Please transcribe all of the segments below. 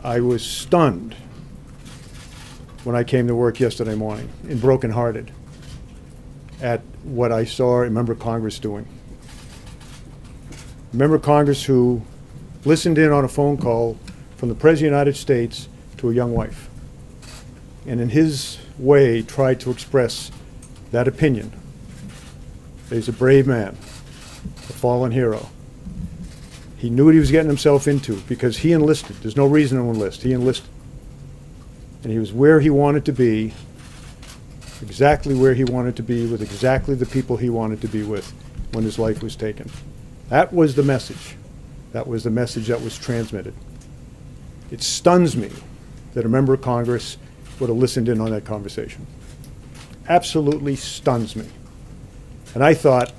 I was stunned when I came to work yesterday morning and brokenhearted at what I saw a member of Congress doing. A member of Congress who listened in on a phone call from the President of the United States to a young wife, and in his way tried to express that opinion. He's a brave man, a fallen hero. He knew what he was getting himself into because he enlisted. There's no reason to enlist. He enlisted. And he was where he wanted to be, exactly where he wanted to be, with exactly the people he wanted to be with when his life was taken. That was the message. That was the message that was transmitted. It stuns me that a member of Congress would have listened in on that conversation. Absolutely stuns me. And I thought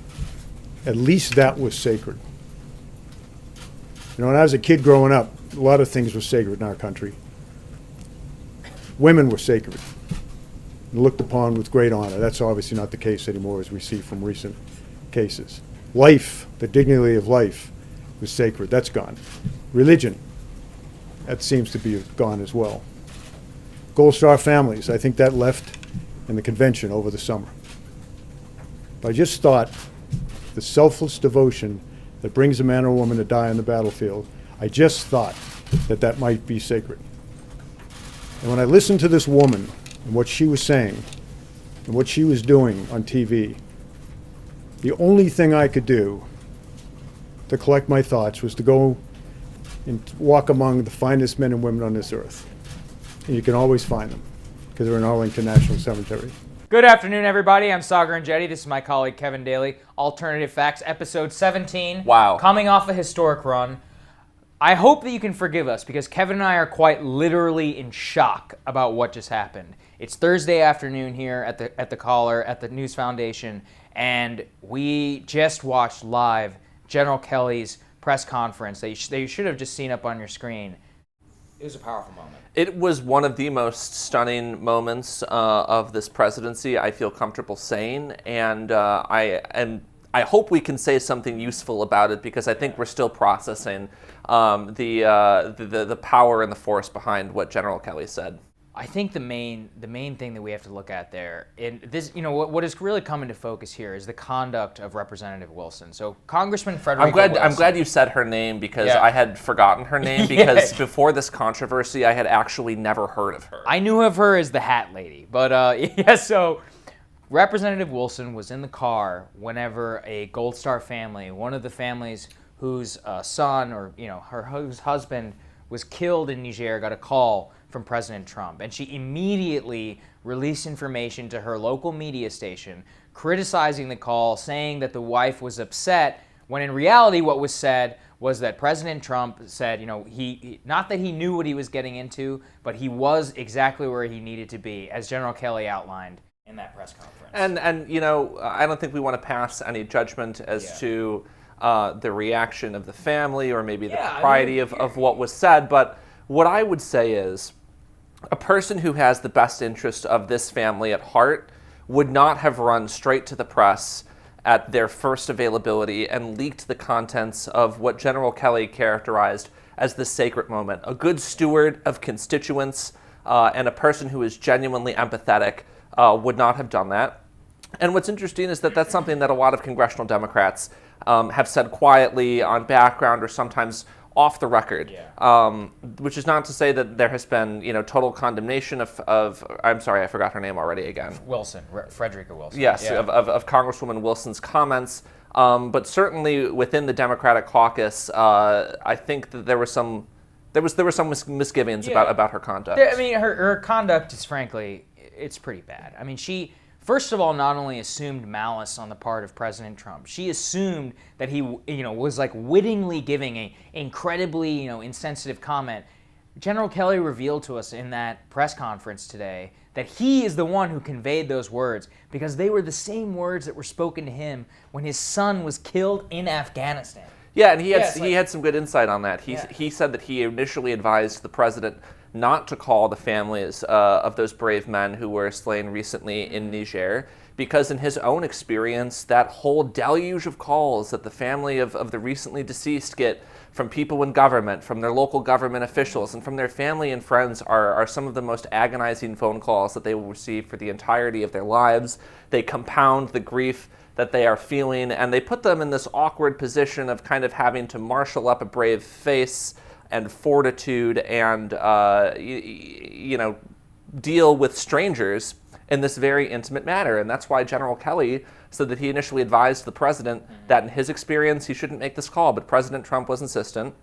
at least that was sacred. You know, when I was a kid growing up, a lot of things were sacred in our country. Women were sacred and looked upon with great honor. That's obviously not the case anymore, as we see from recent cases. Life, the dignity of life, was sacred. That's gone. Religion, that seems to be gone as well. Gold Star families, I think that left in the convention over the summer. But I just thought the selfless devotion that brings a man or woman to die on the battlefield, I just thought that that might be sacred. And when I listened to this woman and what she was saying and what she was doing on TV, the only thing I could do to collect my thoughts was to go and walk among the finest men and women on this earth. And you can always find them because they're in Arlington National Cemetery. Good afternoon, everybody. I'm Sagar and Jetty. This is my colleague Kevin Daly. Alternative Facts, episode 17. Wow. Coming off a historic run. I hope that you can forgive us because Kevin and I are quite literally in shock about what just happened. It's Thursday afternoon here at the Caller, at the News Foundation, and we just watched live General Kelly's press conference that you should have just seen up on your screen. It was a powerful moment. It was one of the most stunning moments of this presidency, I feel comfortable saying, and I hope we can say something useful about it because I think we're still processing the power and the force behind what General Kelly said. I think the main thing that we have to look at there, and this, you know, what is really come into focus here is the conduct of Representative Wilson. So Congressman Frederica Wilson. I'm glad you said her name because I had forgotten her name because before this controversy, I had actually never heard of her. I knew of her as the Hat Lady, but so Representative Wilson was in the car whenever a Gold Star family, one of the families whose son or whose husband was killed in Niger, got a call from President Trump, and she immediately released information to her local media station criticizing the call, saying that the wife was upset, when in reality what was said was that President Trump said, he not that he knew what he was getting into, but he was exactly where he needed to be, as General Kelly outlined in that press conference. And I don't think we want to pass any judgment as to the reaction of the family or maybe the propriety of what was said, but what I would say is a person who has the best interest of this family at heart would not have run straight to the press at their first availability and leaked the contents of what General Kelly characterized as the sacred moment. A good steward of constituents and a person who is genuinely empathetic would not have done that. And what's interesting is that that's something that a lot of congressional Democrats have said quietly on background or sometimes off the record, which is not to say that there has been, total condemnation of I'm sorry, I forgot her name already again. Wilson, Frederica Wilson. Yes, of Congresswoman Wilson's comments, but certainly within the Democratic caucus, I think that there were some misgivings about her conduct. I mean, her conduct is frankly, it's pretty bad. I mean, she, first of all, not only assumed malice on the part of President Trump, she assumed that he, was like wittingly giving a incredibly, insensitive comment. General Kelly revealed to us in that press conference today that he is the one who conveyed those words because they were the same words that were spoken to him when his son was killed in Afghanistan. Yeah, and he had some good insight on that. He said that he initially advised the president not to call the families of those brave men who were slain recently in Niger because in his own experience, that whole deluge of calls that the family of the recently deceased get from people in government, from their local government officials, and from their family and friends are some of the most agonizing phone calls that they will receive for the entirety of their lives. They compound the grief that they are feeling, and they put them in this awkward position of kind of having to marshal up a brave face and fortitude and, deal with strangers in this very intimate manner. And that's why General Kelly said that he initially advised the president that in his experience he shouldn't make this call, but President Trump was insistent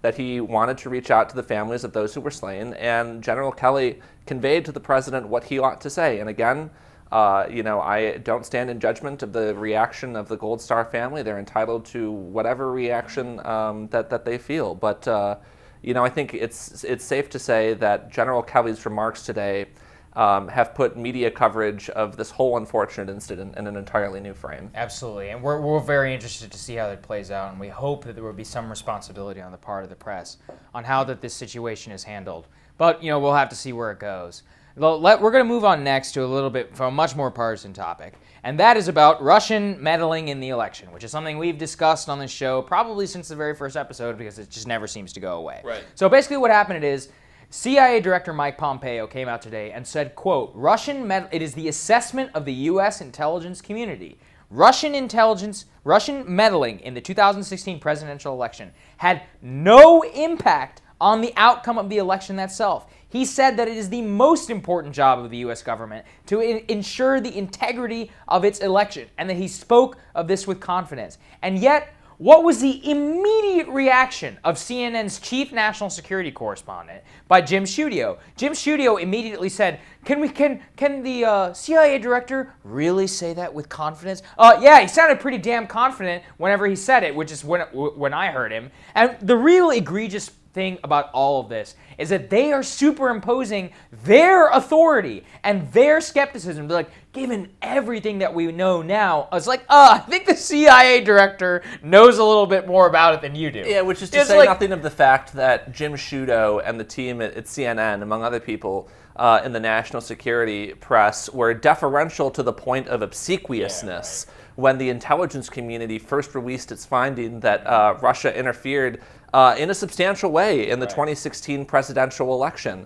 that he wanted to reach out to the families of those who were slain, and General Kelly conveyed to the president what he ought to say. And again, I don't stand in judgment of the reaction of the Gold Star family. They're entitled to whatever reaction that they feel. But I think it's safe to say that General Kelly's remarks today have put media coverage of this whole unfortunate incident in an entirely new frame. Absolutely, and we're very interested to see how that plays out, and we hope that there will be some responsibility on the part of the press on how this situation is handled. But we'll have to see where it goes. We're going to move on next to a little bit from a much more partisan topic, and that is about Russian meddling in the election, which is something we've discussed on this show probably since the very first episode because it just never seems to go away. Right. So basically what happened is CIA Director Mike Pompeo came out today and said, quote, it is the assessment of the U.S. intelligence community. Russian meddling in the 2016 presidential election had no impact on the outcome of the election itself. He said that it is the most important job of the U.S. government to ensure the integrity of its election, and that he spoke of this with confidence. And yet, what was the immediate reaction of CNN's chief national security correspondent by Jim Sciutto? Jim Sciutto immediately said, can the CIA director really say that with confidence? Yeah, he sounded pretty damn confident whenever he said it, which is when I heard him. And the real egregious thing about all of this is that they are superimposing their authority and their skepticism. They're like, given everything that we know now, it's like, I think the CIA director knows a little bit more about it than you do. Yeah, which is to say nothing of the fact that Jim Sciutto and the team at CNN, among other people in the national security press, were deferential to the point of obsequiousness when the intelligence community first released its finding that Russia interfered in a substantial way in the 2016 presidential election,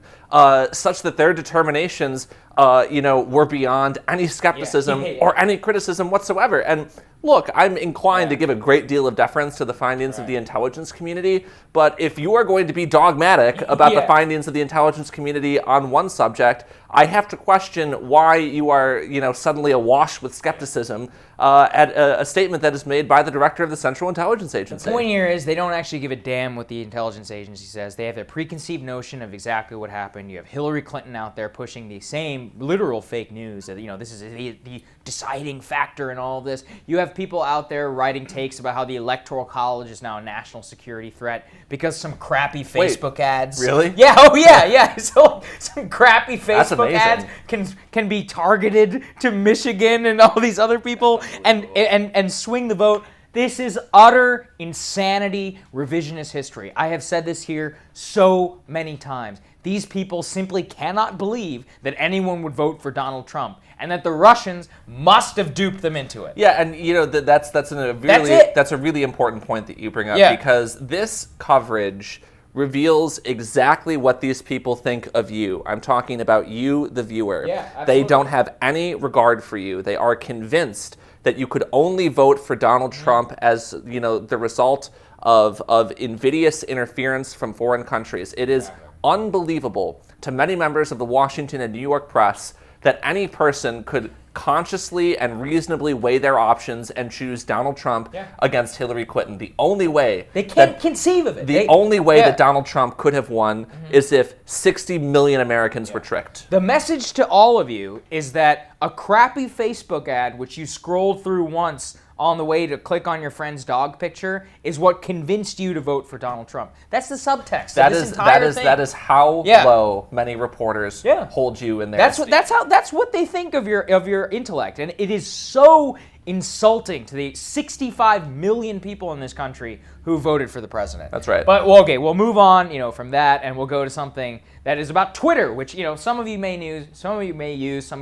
such that their determinations, were beyond any skepticism or any criticism whatsoever. And look, I'm inclined to give a great deal of deference to the findings of the intelligence community, but if you are going to be dogmatic about the findings of the intelligence community on one subject, I have to question why you are, suddenly awash with skepticism at a statement that is made by the director of the Central Intelligence Agency. The point here is they don't actually give a damn what the intelligence agency says. They have their preconceived notion of exactly what happened. You have Hillary Clinton out there pushing the same literal fake news that, this is the deciding factor in all of this. You have people out there writing takes about how the Electoral College is now a national security threat because some crappy Facebook ads. Really? Yeah, oh yeah. So some crappy Facebook amazing. ads can be targeted to Michigan and all these other people and swing the vote. This is utter insanity, revisionist history. I have said this here so many times. These people simply cannot believe that anyone would vote for Donald Trump, and that the Russians must have duped them into it. Yeah, and that's a really important point that you bring up, because this coverage reveals exactly what these people think of you. I'm talking about you, the viewer. Yeah, absolutely. They don't have any regard for you. They are convinced that you could only vote for Donald Trump as, the result of invidious interference from foreign countries. It is unbelievable to many members of the Washington and New York press that any person could consciously and reasonably weigh their options and choose Donald Trump against Hillary Clinton. The only way they can't conceive of it. The only way that Donald Trump could have won is if 60 million Americans were tricked. The message to all of you is that a crappy Facebook ad, which you scrolled through once on the way to click on your friend's dog picture, is what convinced you to vote for Donald Trump. That's the subtext. That is how low many reporters hold you in their esteem. That's what they think of your intellect, and it is so insulting to the 65 million people in this country who voted for the president. That's right. But, well, okay, we'll move on, from that, and we'll go to something that is about Twitter, which, some of you may use, some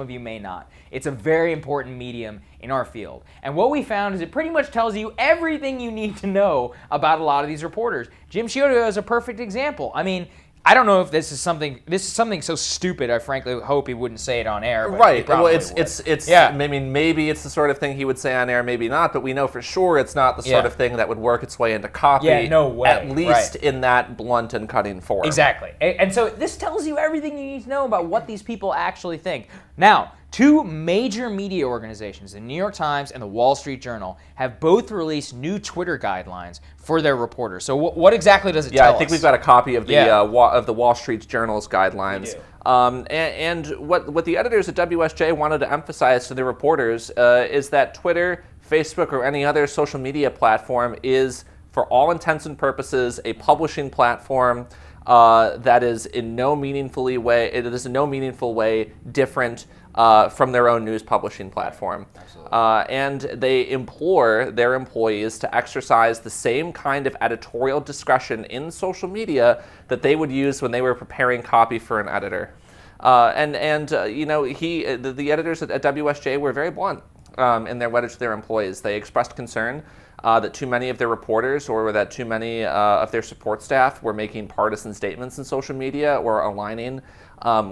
of you may not. It's a very important medium in our field. And what we found is it pretty much tells you everything you need to know about a lot of these reporters. Jim Chiodo is a perfect example. I mean, I don't know if this is something so stupid. I frankly hope he wouldn't say it on air. But right. Well, yeah. I mean, maybe it's the sort of thing he would say on air, maybe not. But we know for sure it's not the sort of thing that would work its way into copy. Yeah, no way. At least in that blunt and cutting form. Exactly. And so this tells you everything you need to know about what these people actually think. Now, two major media organizations, the New York Times and the Wall Street Journal, have both released new Twitter guidelines for their reporters. So what exactly does it tell us? Yeah, I think we've got a copy of the Wall Street Journal's guidelines. We do. And what the editors at WSJ wanted to emphasize to their reporters is that Twitter, Facebook, or any other social media platform is, for all intents and purposes, a publishing platform that is in no meaningful way different from their own news publishing platform. And they implore their employees to exercise the same kind of editorial discretion in social media that they would use when they were preparing copy for an editor. The editors at WSJ were very blunt in their letter to their employees. They expressed concern that too many of their reporters or that too many of their support staff were making partisan statements in social media or aligning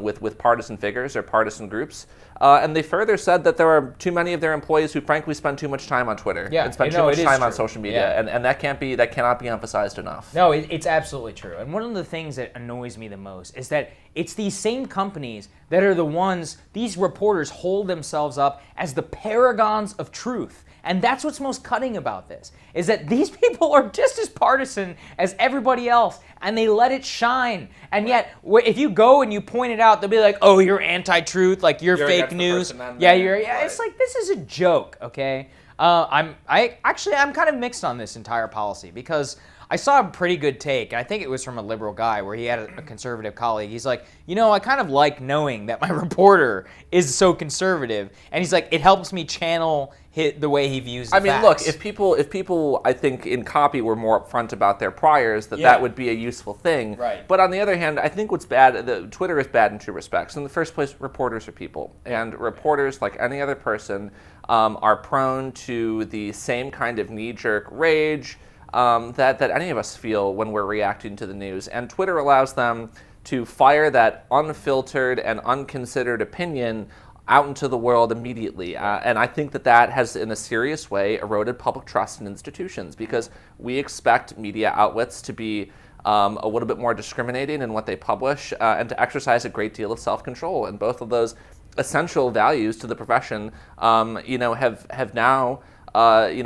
with partisan figures or partisan groups. And they further said that there are too many of their employees who frankly spend too much time on Twitter and spend too much time on social media. And that cannot be emphasized enough. No, it's absolutely true. And one of the things that annoys me the most is that it's these same companies that are the ones, these reporters hold themselves up as the paragons of truth. And that's what's most cutting about this, is that these people are just as partisan as everybody else, and they let it shine. And yet, if you go and you point it out, they'll be like, oh, you're anti-truth, like you're fake news. Yeah, right. It's like, this is a joke, okay? I'm kind of mixed on this entire policy, because I saw a pretty good take, and I think it was from a liberal guy where he had a conservative colleague. He's like, I kind of like knowing that my reporter is so conservative, and he's like, it helps me channel the way he views the facts. Look, if people, I think in copy were more upfront about their priors, that would be a useful thing. Right. But on the other hand, I think what's bad, Twitter is bad in two respects. In the first place, reporters are people, and reporters, like any other person, are prone to the same kind of knee-jerk rage that any of us feel when we're reacting to the news. And Twitter allows them to fire that unfiltered and unconsidered opinion out into the world immediately. And I think that has, in a serious way, eroded public trust in institutions, because we expect media outlets to be a little bit more discriminating in what they publish and to exercise a great deal of self-control. And both of those essential values to the profession, have now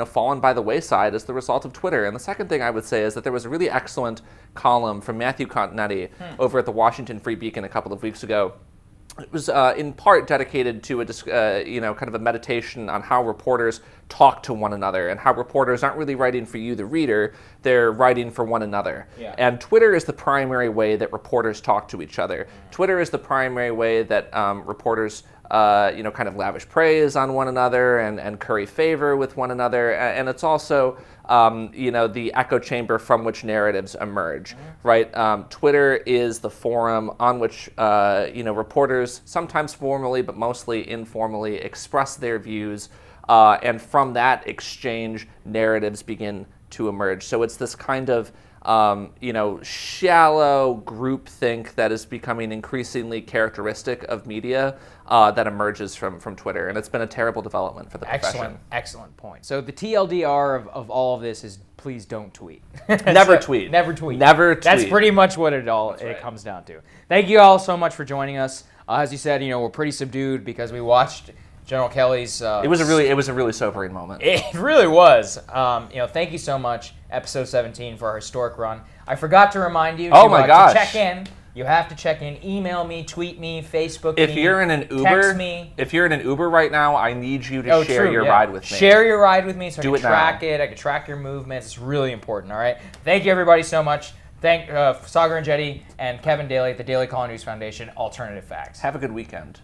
fallen by the wayside as the result of Twitter. And the second thing I would say is that there was a really excellent column from Matthew Continetti over at the Washington Free Beacon a couple of weeks ago. It was in part dedicated to kind of a meditation on how reporters talk to one another, and how reporters aren't really writing for you, the reader, they're writing for one another. Yeah. And Twitter is the primary way that reporters talk to each other. Twitter is the primary way that reporters kind of lavish praise on one another and curry favor with one another. And it's also, the echo chamber from which narratives emerge, right? Twitter is the forum on which, reporters, sometimes formally, but mostly informally, express their views. And from that exchange, narratives begin to emerge. So it's this kind of shallow groupthink that is becoming increasingly characteristic of media that emerges from Twitter. And it's been a terrible development for the profession. Excellent point. So the TLDR of all of this is, please don't tweet. Never tweet. Never tweet. Never tweet. That's pretty much what it comes down to. Thank you all so much for joining us. As you said, we're pretty subdued because we watched General Kelly's. It was a really sobering moment. It really was. Thank you so much, episode 17, for our historic run. I forgot to remind you to check in. You have to check in. Email me, tweet me, Facebook me. If you're in an Uber, text me. If you're in an Uber right now, I need you to share your ride with me. Share your ride with me so I can track now. it. I can track your movements. It's really important. All right. Thank you everybody so much. Thank Sagar and Jetty and Kevin Daly at the Daily Caller News Foundation. Alternative Facts. Have a good weekend.